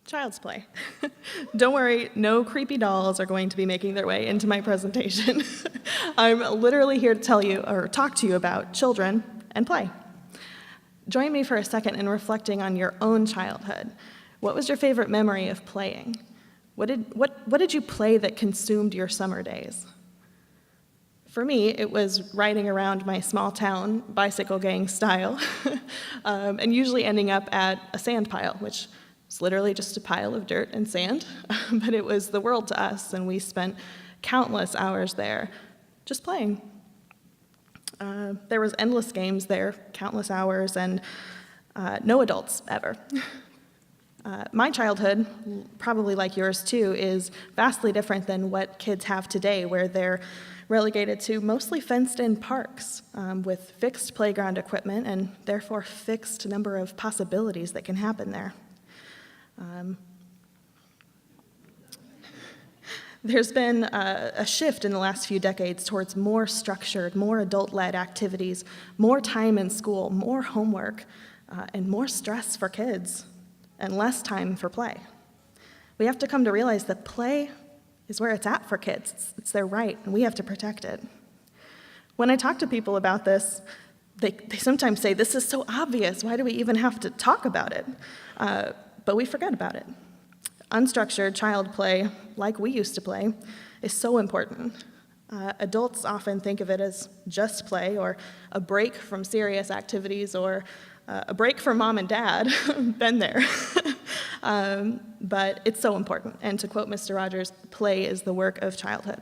Child's play. Don't worry, no creepy dolls are going to be making their way into my presentation. I'm literally here to tell you or talk to you about children and play. Join me for a second in reflecting on your own childhood. What was your favorite memory of playing? What did you play that consumed your summer days? For me, it was riding around my small town bicycle gang style, and usually ending up at a sand pile, which is literally just a pile of dirt and sand, but it was the world to us, and we spent countless hours there just playing. There was endless games there, countless hours, and no adults ever. My childhood, probably like yours too, is vastly different than what kids have today, where they're relegated to mostly fenced-in parks with fixed playground equipment and therefore fixed number of possibilities that can happen there. There's been a shift in the last few decades towards more structured, more adult-led activities, more time in school, more homework, and more stress for kids, and less time for play. We have to come to realize that play is where it's at for kids. It's their right, and we have to protect it. When I talk to people about this, they sometimes say, this is so obvious, why do we even have to talk about it? But we forget about it. Unstructured child play, like we used to play, is so important. Adults often think of it as just play, or a break from serious activities, or a break from mom and dad. Been there. But it's so important. And to quote Mr. Rogers, play is the work of childhood.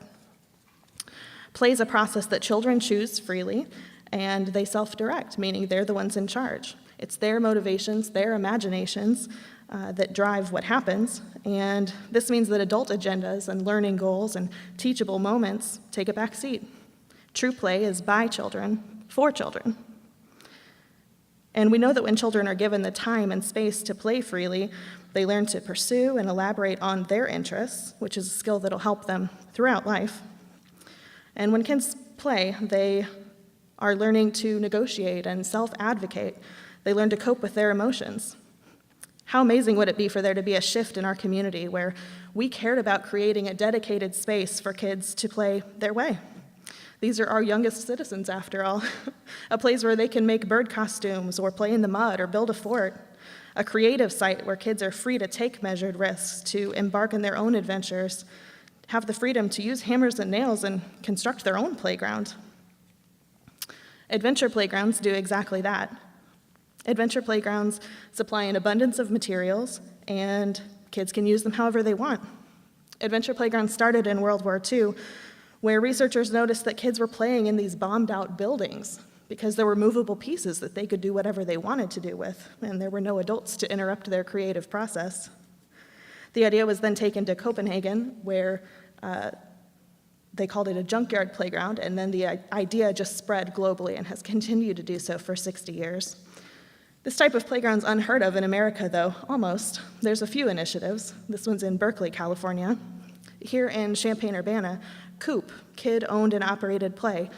Play is a process that children choose freely, and they self-direct, meaning they're the ones in charge. It's their motivations, their imaginations, that drive what happens, and this means that adult agendas and learning goals and teachable moments take a back seat. True play is by children, for children. And we know that when children are given the time and space to play freely, they learn to pursue and elaborate on their interests, which is a skill that'll help them throughout life. And when kids play, they are learning to negotiate and self-advocate. They learn to cope with their emotions. How amazing would it be for there to be a shift in our community where we cared about creating a dedicated space for kids to play their way? These are our youngest citizens, after all. A place where they can make bird costumes or play in the mud or build a fort. A creative site where kids are free to take measured risks, to embark in their own adventures, have the freedom to use hammers and nails and construct their own playground. Adventure playgrounds do exactly that. Adventure playgrounds supply an abundance of materials, and kids can use them however they want. Adventure playgrounds started in World War II, where researchers noticed that kids were playing in these bombed-out buildings because there were movable pieces that they could do whatever they wanted to do with, and there were no adults to interrupt their creative process. The idea was then taken to Copenhagen, where they called it a junkyard playground, and then the idea just spread globally and has continued to do so for 60 years. This type of playground's unheard of in America, though, almost. There's a few initiatives. This one's in Berkeley, California. Here in Champaign, Urbana, COOP, Kid-Owned and Operated Play,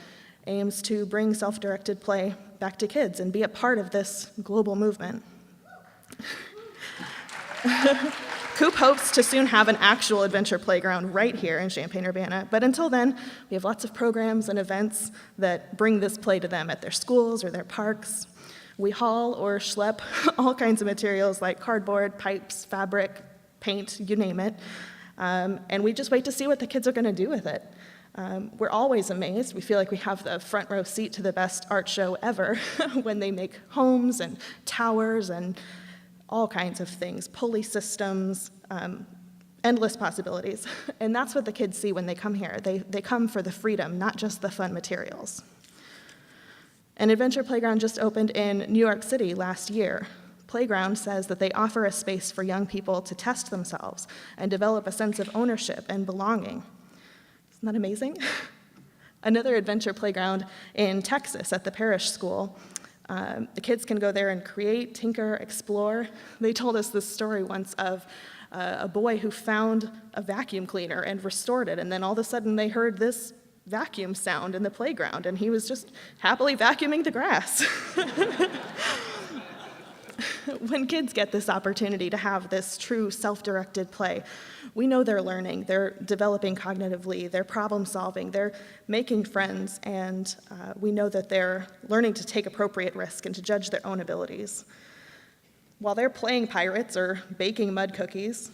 aims to bring self-directed play back to kids and be a part of this global movement. COOP hopes to soon have an actual adventure playground right here in Champaign, Urbana, but until then, we have lots of programs and events that bring this play to them at their schools or their parks. We haul or schlep all kinds of materials like cardboard, pipes, fabric, paint, you name it, and we just wait to see what the kids are going to do with it. We're always amazed. We feel like we have the front row seat to the best art show ever when they make homes and towers and all kinds of things, pulley systems, endless possibilities. And that's what the kids see when they come here. They come for the freedom, not just the fun materials. An adventure playground just opened in New York City last year. Playground says that they offer a space for young people to test themselves and develop a sense of ownership and belonging. Isn't that amazing? Another adventure playground in Texas at the parish school. The kids can go there and create, tinker, explore. They told us this story once of a boy who found a vacuum cleaner and restored it, and then all of a sudden they heard this vacuum sound in the playground, and he was just happily vacuuming the grass. When kids get this opportunity to have this true self-directed play, we know they're learning, they're developing cognitively, they're problem solving, they're making friends, and we know that they're learning to take appropriate risk and to judge their own abilities. While they're playing pirates or baking mud cookies,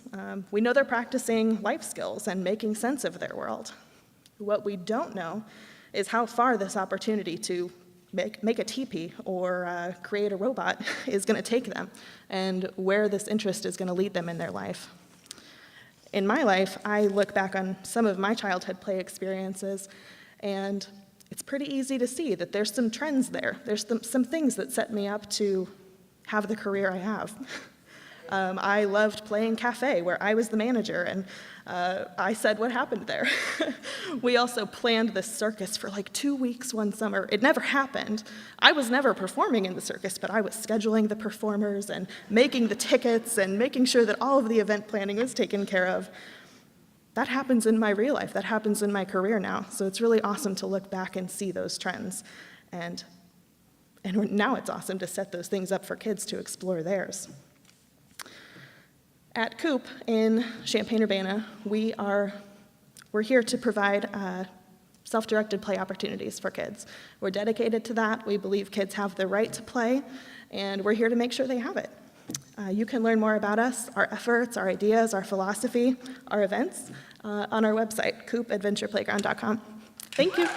we know they're practicing life skills and making sense of their world. What we don't know is how far this opportunity to make a teepee or create a robot is going to take them, and where this interest is going to lead them in their life. In my life, I look back on some of my childhood play experiences, and it's pretty easy to see that there's some trends there. There's some things that set me up to have the career I have. I loved playing cafe, where I was the manager, and I said what happened there. We also planned this circus for like 2 weeks one summer. It never happened. I was never performing in the circus, but I was scheduling the performers and making the tickets and making sure that all of the event planning was taken care of. That happens in my real life. That happens in my career now. So it's really awesome to look back and see those trends. And now it's awesome to set those things up for kids to explore theirs. At Coop in Champaign, Urbana, we're here to provide self-directed play opportunities for kids. We're dedicated to that. We believe kids have the right to play, and we're here to make sure they have it. You can learn more about us, our efforts, our ideas, our philosophy, our events on our website, coopadventureplayground.com. Thank you.